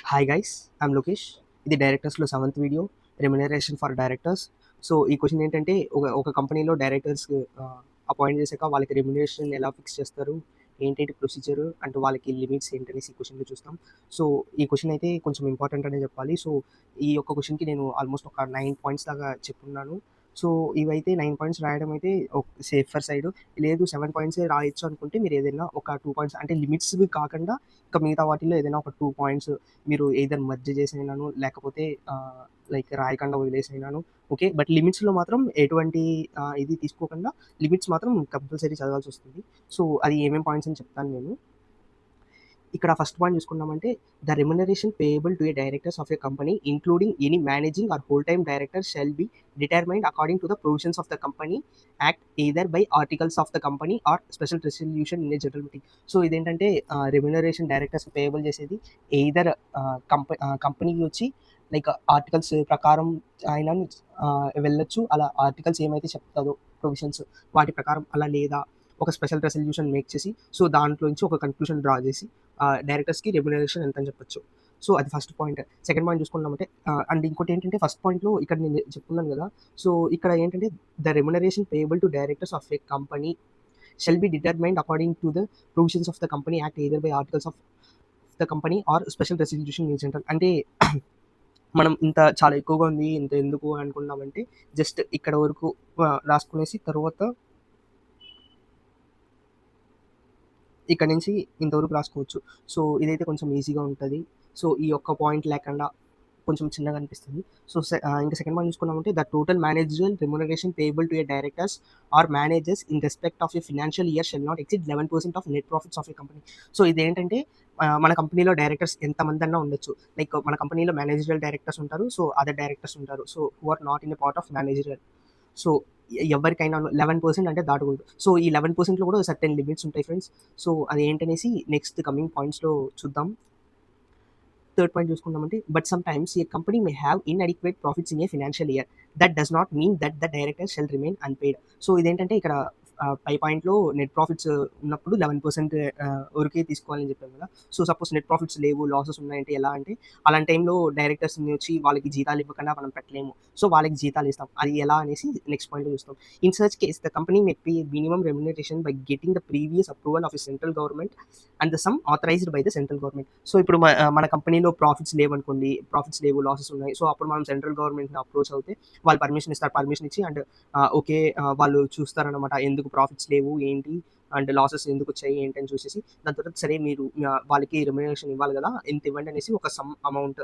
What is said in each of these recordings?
Hi guys, I'm Lokesh. ఇది డైరెక్టర్స్లో seventh video, remuneration for directors. So ఈ క్వశ్చన్ ఏంటంటే, ఒక కంపెనీలో డైరెక్టర్స్ అపాయింట్ చేశాక వాళ్ళకి రెమ్యునరేషన్ ఎలా ఫిక్స్ చేస్తారు, ఏంటంటే ప్రొసీజర్ అండ్ వాళ్ళకి లిమిట్స్ ఏంటనేసి ఈ క్వశ్చన్లో చూస్తాం. సో ఈ క్వశ్చన్ అయితే కొంచెం ఇంపార్టెంట్ అనే చెప్పాలి. సో ఈ యొక్క క్వశ్చన్కి నేను ఆల్మోస్ట్ ఒక 9 పాయింట్స్ దాకా చెప్పున్నాను. సో ఇవైతే 9 పాయింట్స్ రాయడం అయితే సేఫర్ సైడ్. లేదు 7 పాయింట్సే రాయొచ్చు అనుకుంటే మీరు ఏదైనా ఒక 2 పాయింట్స్ అంటే లిమిట్స్వి కాకుండా ఇంకా మిగతా వాటిల్లో ఏదైనా ఒక 2 పాయింట్స్ మీరు ఎయిదర్ మర్జ్ చేసేయనాను, లేకపోతే లైక్ రాయకుండా వదిలేసేయనాను. ఓకే. బట్ లిమిట్స్‌లో మాత్రం ఎటువంటి ఇది తీసుకోకుండా లిమిట్స్ మాత్రం కంపల్సరీ చదవాల్సి వస్తుంది. సో అది ఏమేం పాయింట్స్ అని చెప్తాను నేను. ఇక్కడ ఫస్ట్ పాయింట్ చూసుకున్నామంటే, the remuneration payable to a directors of a company including any managing or whole time director shall be determined according to the provisions of the company act either by articles of the company or special resolution in a general meeting. So ఇదేంటంటే remuneration directors payable చేసేది either కంపెనీకి వచ్చి like articles ప్రకారం ఆయన వెళ్ళొచ్చు. అలా articles ఏమైతే చెప్తాదో provisions వాటి ప్రకారం, అలా లేదా ఒక స్పెషల్ రెసల్యూషన్ మేక్ చేసి, సో దాంట్లో నుంచి ఒక కన్క్లూషన్ డ్రా చేసి డైరెక్టర్స్కి రెమ్యునరేషన్ ఎంత అని చెప్పొచ్చు. సో అది ఫస్ట్ పాయింట్. సెకండ్ పాయింట్ చూసుకున్నామంటే అండ్ ఇంకోటి ఏంటంటే, ఫస్ట్ పాయింట్లో ఇక్కడ నేను చెప్పుకున్నాను కదా. సో ఇక్కడ ఏంటంటే, the remuneration payable to directors of a company shall be determined according to the provisions of the company act either by articles of the company or special resolution in general. అంటే మనం ఇంత చాలా ఎక్కువగా ఉంది, ఇంత ఎందుకు అనుకున్నామంటే జస్ట్ ఇక్కడ వరకు రాసుకునేసి తర్వాత ఇక్కడ నుంచి ఇంతవరకు రాసుకోవచ్చు. సో ఇదైతే కొంచెం ఈజీగా ఉంటుంది. సో ఈ ఒక్క పాయింట్ లేకుండా కొంచెం చిన్నగా అనిపిస్తుంది. సో ఇంకా సెకండ్ పాయింట్ చూసుకున్నామంటే, the total managerial remuneration payable to a directors or managers in respect of a financial year shall not exceed 11% of net profits of a company. So ఇదేంటంటే, మన కంపెనీలో డైరెక్టర్స్ ఎంతమంది అన్నా ఉండొచ్చు. లైక్ మన కంపెనీలో మేనేజరల్ డైరెక్టర్స్ ఉంటారు, సో అదర్ డైరెక్టర్స్ ఉంటారు, so who are not in a part of managerial. So ఎవరికైనా 11% అంటే దాటకూడదు. సో ఈ 11%లో కూడా సర్టెన్ లిమిట్స్ ఉంటాయి ఫ్రెండ్స్. సో అది ఏంటనేసి నెక్స్ట్ కమింగ్ పాయింట్స్లో చూద్దాం. థర్డ్ పాయింట్ చూసుకున్నామంటే, but some times a company may have inadequate profits in a financial year. That does not mean that the director shall remain unpaid. So ఇదేంటంటే, ఇక్కడ పై పాయింట్లో net profits ఉన్నప్పుడు 11% వరకే తీసుకోవాలని చెప్పాను కదా. సో సపోజ్ నెట్ ప్రాఫిట్స్ లేవు, లాసెస్ ఉన్నాయంటే ఎలా అంటే, అలాంటి టైంలో డైరెక్టర్స్ని వచ్చి వాళ్ళకి జీతాలు ఇవ్వకుండా మనం పెట్టలేము. సో వాళ్ళకి జీతాలు ఇస్తాం. అది ఎలా అనేసి నెక్స్ట్ పాయింట్లో చూస్తాం. In such case the company may pay minimum remuneration by getting the previous approval of a central government and the sum authorised by the central government. So ఇప్పుడు మన కంపెనీలో ప్రాఫిట్స్ లేవనుకోండి, ప్రాఫిట్స్ లేవు, లాసెస్ ఉన్నాయి. So అప్పుడు మనం central గవర్నమెంట్ని approach అవుతే వాళ్ళు పర్మిషన్ ఇస్తారు. పర్మిషన్ ఇచ్చి అండ్ ఓకే, వాళ్ళు చూస్తారనమాట ఎందుకు ప్రాఫిట్స్ లేవు ఏంటి అండ్ లాసెస్ ఎందుకు వచ్చాయి ఏంటి అని చూసేసి, దాని తర్వాత సరే మీరు వాళ్ళకి రెమ్యునరేషన్ ఇవ్వాలి కదా, ఎంత ఇవ్వండి అనేసి ఒక సమ్ అమౌంట్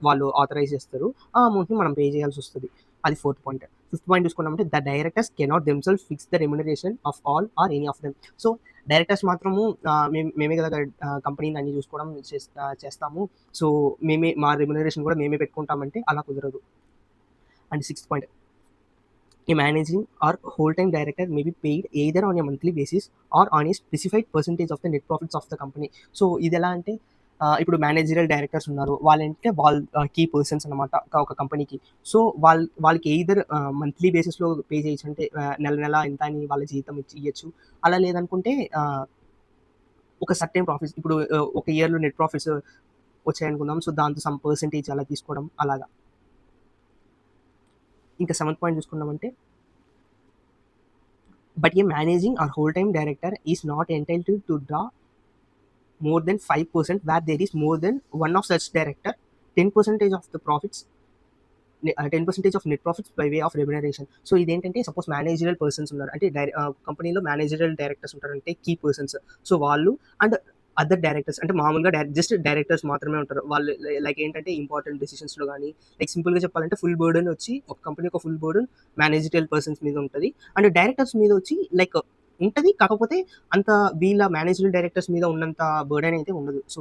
వాళ్ళు ఆథరైజ్ చేస్తారు. ఆ అమౌంట్ని మనం పే చేయాల్సి వస్తుంది. అది ఫోర్త్ పాయింట్. ఫిఫ్త్ పాయింట్ చూసుకున్నామంటే, the directors cannot themselves fix the remuneration of all or any of them. So directors మాత్రము మేమే కదా కంపెనీని అన్ని చూసుకోవడం చేస్తాము, సో మేమే మా రెమ్యునరేషన్ కూడా మేమే పెట్టుకుంటామంటే అలా కుదరదు. And sixth point, a managing or whole-time director may be paid either on a monthly basis or on a specified percentage of the net profits of the company. So ఇది ఎలా అంటే, ఇప్పుడు మేనేజరియల్ డైరెక్టర్స్ ఉన్నారు, వాళ్ళంటే key persons అనమాట ఒక కంపెనీకి. So వాళ్ళకి ఎయిదర్ మంత్లీ బేసిస్లో పే చేయొచ్చు, అంటే నెల ఎంత అని వాళ్ళ జీతం ఇవ్వచ్చు. అలా లేదనుకుంటే ఒక సర్టెన్ ప్రాఫిట్స్, ఇప్పుడు ఒక ఇయర్లో నెట్ ప్రాఫిట్స్ వచ్చాయనుకుందాం, సో దాంతో సమ్ పర్సెంటేజ్ అలా తీసుకోవడం అలాగా. ఇంకా సెవెంత్ పాయింట్ చూసుకున్నామంటే, but a managing or whole time director is not entitled to draw more than 5% where there is more than one of such director 10% of the profits, 10% of net profits by way of remuneration. So ఇదేంటంటే, suppose managerial persons ఉన్నారు అంటే కంపెనీలో managerial directors ఉంటారంటే key persons. So వాళ్ళు and other directors అంటే మామూలుగా just directors మాత్రమే ఉంటారు. వాళ్ళు లైక్ ఏంటంటే ఇంపార్టెంట్ డెసిషన్స్లో కానీ, లైక్ సింపుల్గా చెప్పాలంటే ఫుల్ బర్డన్ వచ్చి ఒక కంపెనీ ఒక ఫుల్ బర్డన్ మేనేజరియల్ పర్సన్స్ మీద ఉంటుంది, అండ్ డైరెక్టర్స్ మీద వచ్చి లైక్ ఉంటుంది, కాకపోతే అంత వీళ్ళ మేనేజరల్ డైరెక్టర్స్ మీద ఉన్నంత బర్డెన్ అయితే ఉండదు. సో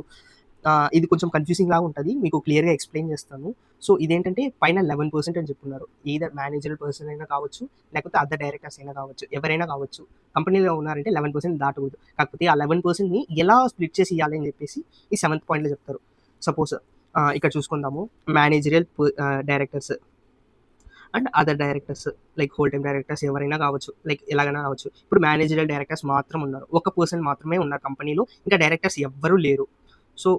ఇది కొంచెం కన్ఫ్యూజింగ్ లాగా ఉంటుంది, మీకు క్లియర్గా ఎక్స్ప్లెయిన్ చేస్తాను. సో ఇదేంటంటే పైన 11% అని చెప్పున్నారు. ఏదర్ మేనేజరల్ పర్సన్ అయినా కావచ్చు, లేకపోతే అదర్ డైరెక్టర్స్ అయినా కావచ్చు, ఎవరైనా కావచ్చు. కంపెనీలో ఉన్నారంటే 11% దాటకూడదు. కాకపోతే ఆ 11%ని ఎలా స్ప్లిట్ చేసి ఇవ్వాలి అని చెప్పేసి ఈ సెవెంత్ పాయింట్లో చెప్తారు. సపోజ్ ఇక్కడ చూసుకుందాము, managerial directors and other directors like whole time directors ఎవరైనా కావచ్చు, లైక్ ఎలాగైనా కావచ్చు. ఇప్పుడు మేనేజరియల్ డైరెక్టర్స్ మాత్రం ఉన్నారు, ఒక పర్సన్ మాత్రమే ఉన్నారు కంపెనీలో, ఇంకా డైరెక్టర్స్ ఎవ్వరూ లేరు. సో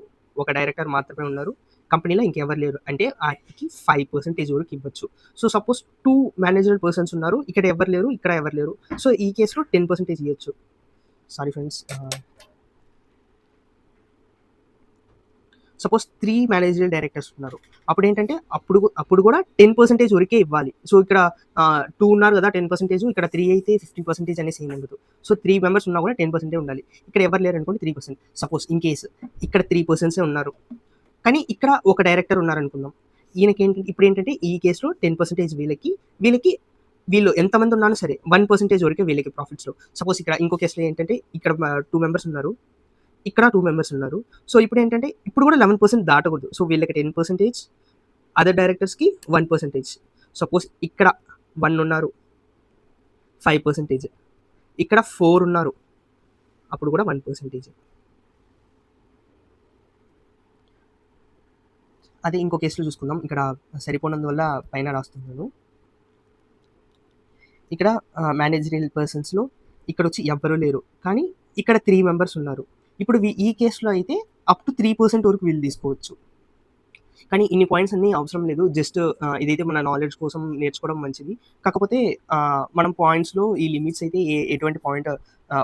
ఒక డైరెక్టర్ మాత్రమే ఉన్నారు, కంపెనీలో ఇంకెవరు లేరు అంటే ఆయనకి 5% వరకు ఇవ్వచ్చు. సో సపోజ్ 2 మేనేజరల్ పర్సన్స్ ఉన్నారు, ఇక్కడ ఎవరు లేరు, ఇక్కడ ఎవరు లేరు. సో ఈ కేసులో 10% ఇవ్వచ్చు. Sorry friends, suppose 3 managerial directors ఉన్నారు, అప్పుడు ఏంటంటే అప్పుడు కూడా 10% వరకే ఇవ్వాలి. సో ఇక్కడ 2 ఉన్నారు కదా 10%, ఇక్కడ 3 అయితే 50% అనేసి ఏమి ఉండదు. సో 3 మెంబర్స్ ఉన్నా కూడా 10% ఉండాలి. ఇక్కడ ఎవరు లేరు అనుకోండి 3%. సపోజ్ ఇన్ కేసు ఇక్కడ 3% ఉన్నారు, కానీ ఇక్కడ ఒక డైరెక్టర్ ఉన్నారనుకుందాం. ఇప్పుడు ఏంటంటే ఈ కేసులో 10% వీళ్ళు ఎంతమంది ఉన్నానో సరే 1% వరకే వీళ్ళకి ప్రాఫిట్స్లో. సపోజ్ ఇక్కడ ఇంకో కేసులో ఏంటంటే ఇక్కడ 2 మెంబర్స్ ఉన్నారు, ఇక్కడ 2 మెంబర్స్ ఉన్నారు. సో ఇప్పుడు ఏంటంటే ఇప్పుడు కూడా 11% దాటకూడదు. సో వీళ్ళకి 10%, అదర్ డైరెక్టర్స్కి 1%. సపోజ్ ఇక్కడ 1 ఉన్నారు 5%, ఇక్కడ 4 ఉన్నారు అప్పుడు కూడా 1%. అదే ఇంకో కేసులో చూసుకుందాం. ఇక్కడ సరిపోనందువల్ల పైన రాస్తున్నాను. ఇక్కడ మేనేజరియల్ పర్సన్స్లో ఇక్కడ వచ్చి ఎవ్వరూ లేరు, కానీ ఇక్కడ 3 మెంబర్స్ ఉన్నారు. ఇప్పుడు ఈ కేసులో అయితే అప్ టు 3% వరకు వీళ్ళు తీసుకోవచ్చు. కానీ ఇన్ని పాయింట్స్ అన్నీ అవసరం లేదు, జస్ట్ ఇదైతే మన నాలెడ్జ్ కోసం నేర్చుకోవడం మంచిది. కాకపోతే మనం పాయింట్స్లో ఈ లిమిట్స్ అయితే ఎటువంటి పాయింట్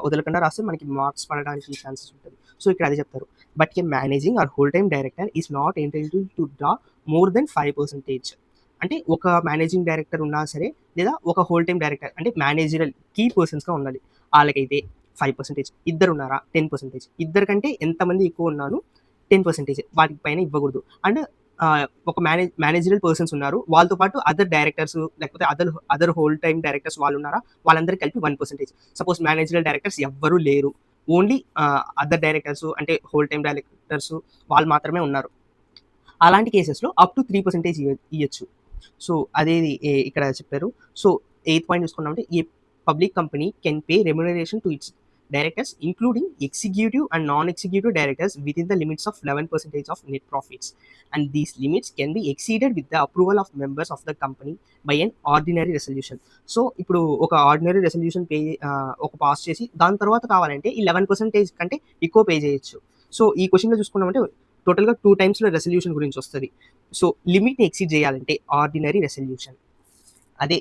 వదలకుండా రాస్తే మనకి మార్క్స్ పడడానికి ఛాన్సెస్ ఉంటుంది. సో ఇక్కడ అదే చెప్తారు, but a managing or whole time director is not entitle to draw more than 5%. అంటే ఒక మేనేజింగ్ డైరెక్టర్ ఉన్నా సరే, లేదా ఒక హోల్ టైమ్ డైరెక్టర్ అంటే మేనేజరల్ కీ పర్సన్స్గా ఉండాలి, వాళ్ళకైతే 5%. ఇద్దరు ఉన్నారా 10%, ఇద్దరు కంటే ఎంతమంది ఎక్కువ ఉన్నాను 10%, వాటికి పైన ఇవ్వకూడదు. అండ్ ఒక మేనేజరల్ పర్సన్స్ ఉన్నారు, వాళ్ళతో పాటు అదర్ డైరెక్టర్స్ లేకపోతే అదర్ హోల్ టైమ్ డైరెక్టర్స్ వాళ్ళు ఉన్నారా, వాళ్ళందరికీ కలిపి 1%. సపోజ్ మేనేజరల్ డైరెక్టర్స్ ఎవ్వరూ లేరు, ఓన్లీ అదర్ డైరెక్టర్స్ అంటే హోల్ టైమ్ డైరెక్టర్స్ వాళ్ళు మాత్రమే ఉన్నారు, అలాంటి కేసెస్లో అప్ టు 3% ఇవ్వచ్చు. సో అదేది ఇక్కడ చెప్పారు. సో 8th పాయింట్ చూసుకున్నామంటే a public company can pay remuneration to its directors including executive and non-executive directors within the limits of 11% of net profits, and these limits can be exceeded with the approval of members of the company by an ordinary resolution. So ఇప్పుడు ఒక ordinary resolution ఒక pass చేసి దాని తర్వాత కావాలంటే ఈ 11% కంటే ఎక్కువ పే చేయొచ్చు. సో ఈ క్వశ్చన్లో చూసుకున్నామంటే టోటల్గా 2 టైమ్స్లో రెసల్యూషన్ గురించి వస్తుంది. సో లిమిట్ని ఎక్సీడ్ చేయాలంటే ఆర్డినరీ రెసల్యూషన్, అదే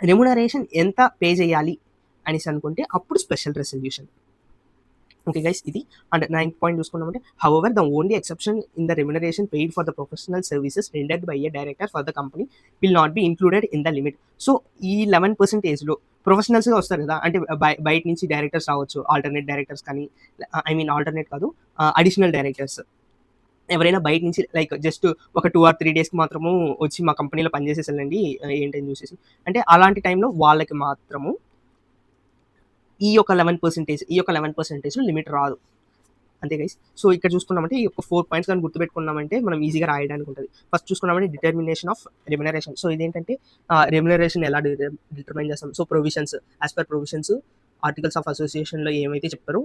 రెమ్యునరేషన్ ఎంత పే చేయాలి అనేసి అనుకుంటే అప్పుడు స్పెషల్ రెసల్యూషన్. ఓకే గైస్, ఇది. అండ్ 9th పాయింట్ చూసుకున్నామంటే however the only exception in the remuneration paid for the professional services rendered by a director for the company will not be included in the limit. So ఈ 11%లో ప్రొఫెషనల్స్గా వస్తారు కదా, అంటే బయట నుంచి directors రావచ్చు, alternate directors కానీ, ఆల్టర్నేట్ కాదు, అడిషనల్ డైరెక్టర్స్ ఎవరైనా బయట నుంచి లైక్ జస్ట్ ఒక 2 or 3 డేస్కి మాత్రము వచ్చి మా కంపెనీలో పనిచేసేసి వెళ్ళండి ఏంటని చూసేసి, అంటే అలాంటి టైంలో వాళ్ళకి మాత్రము ఈ యొక్క 11%లో లిమిట్ రాదు. అంతే గైస్. సో ఇక్కడ చూసుకున్నామంటే ఈ యొక్క 4 పాయింట్స్ కానీ గుర్తుపెట్టుకున్నామంటే మనం ఈజీగా రాయడానికి ఉంటుంది. ఫస్ట్ చూసుకున్నామంటే డిటర్మినేషన్ ఆఫ్ రెమ్యునరేషన్. సో ఇదేంటంటే రెమ్యునరేషన్ ఎలా డిటర్మైన్ చేస్తాం. So provisions, as per provisions articles of అసోసియేషన్లో ఏమైతే చెప్పారో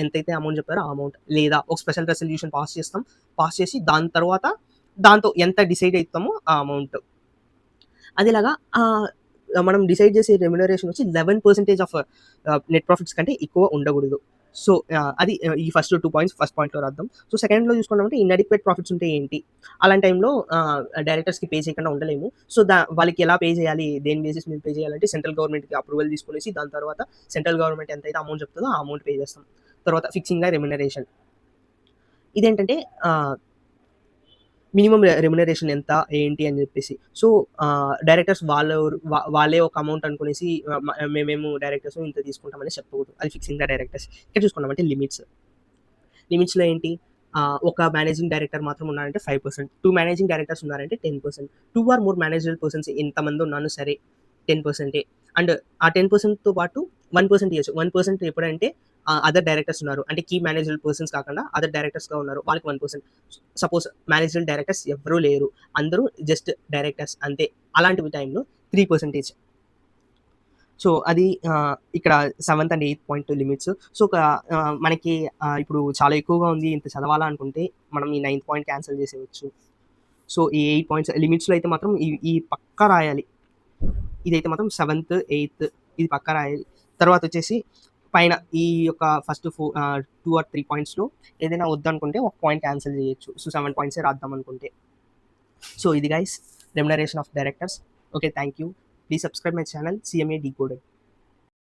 ఎంతైతే అమౌంట్ చెప్పారో ఆ అమౌంట్, లేదా ఒక స్పెషల్ రెసల్యూషన్ పాస్ చేసి దాని తర్వాత దాంతో ఎంత డిసైడ్ అవుతామో ఆ అమౌంట్, అదేలాగా మనం డిసైడ్ చేసే రెమ్యునరేషన్ వచ్చి 11% ఆఫ్ నెట్ ప్రాఫిట్స్ కంటే ఎక్కువ ఉండకూడదు. సో అది ఈ ఫస్ట్ 2 పాయింట్స్ ఫస్ట్ పాయింట్లో రాద్దాం. సో సెకండ్లో చూసుకున్నామంటే ఇన్అడిక్వేట్ ప్రాఫిట్స్ ఉంటే ఏంటి, అలాంటి టైంలో డైరెక్టర్స్కి పే చేయకుండా ఉండలేము. సో వాళ్ళకి ఎలా పే చేయాలి, దేని బేసిస్ మీద పే చేయాలంటే సెంట్రల్ గవర్నమెంట్కి అప్రూవల్ తీసుకునేసి దాని తర్వాత సెంట్రల్ గవర్నమెంట్ ఎంతైతే అమౌంట్ చెప్తుందో ఆ అమౌంట్ పే చేస్తాం. తర్వాత ఫిక్సింగ్ ద రెమ్యునరేషన్, ఇదేంటంటే మినిమం రెమ్యునరేషన్ ఎంత ఏంటి అని చెప్పేసి. సో డైరెక్టర్స్ వాళ్ళే ఒక అమౌంట్ అనుకునేసి మేము డైరెక్టర్స్ ఇంత తీసుకుంటామని చెప్పకూడదు, అది ఫిక్సింగ్ ద డైరెక్టర్స్. ఇక్కడ చూసుకున్నామంటే లిమిట్స్లో ఏంటి, ఒక మేనేజింగ్ డైరెక్టర్ మాత్రం ఉన్నారంటే 5%, 2 మేనేజింగ్ డైరెక్టర్స్ ఉన్నారంటే 10%, 2 or more మేనేజరల్ పర్సన్స్ ఎంతమంది ఉన్నాను సరే 10%. అండ్ ఆ 10%తో పాటు 1% ఇవ్వచ్చు. 1% ఎప్పుడంటే అదర్ డైరెక్టర్స్ ఉన్నారు, అంటే కీ మేనేజరల్ పర్సన్స్ కాకుండా అదర్ డైరెక్టర్స్గా ఉన్నారు, వాళ్ళకి 1%. సపోజ్ మేనేజరల్ డైరెక్టర్స్ ఎవరూ లేరు, అందరూ జస్ట్ డైరెక్టర్స్ అంతే, అలాంటి టైంలో 3%. సో అది ఇక్కడ 7th and 8th point limits. So మనకి ఇప్పుడు చాలా ఎక్కువగా ఉంది, ఇంత చదవాలా అనుకుంటే మనం ఈ 9th పాయింట్ క్యాన్సిల్ చేసేయచ్చు. సో ఈ 8 పాయింట్స్ లిమిట్స్లో అయితే మాత్రం ఈ పక్కా రాయాలి, ఇదైతే మాత్రం 7th 8th ఇది పక్కా రాయాలి. తర్వాత వచ్చేసి పైన ఈ యొక్క ఫస్ట్ 2 ఆర్ 3 పాయింట్స్‌లో ఏదైనా వద్దనుకుంటే ఒక పాయింట్ క్యాన్సిల్ చేయొచ్చు. సో 7 పాయింట్సే రాద్దాం అనుకుంటే. సో ఇది guys remuneration of directors. Okay, thank you. Please subscribe my channel CMA Decoded.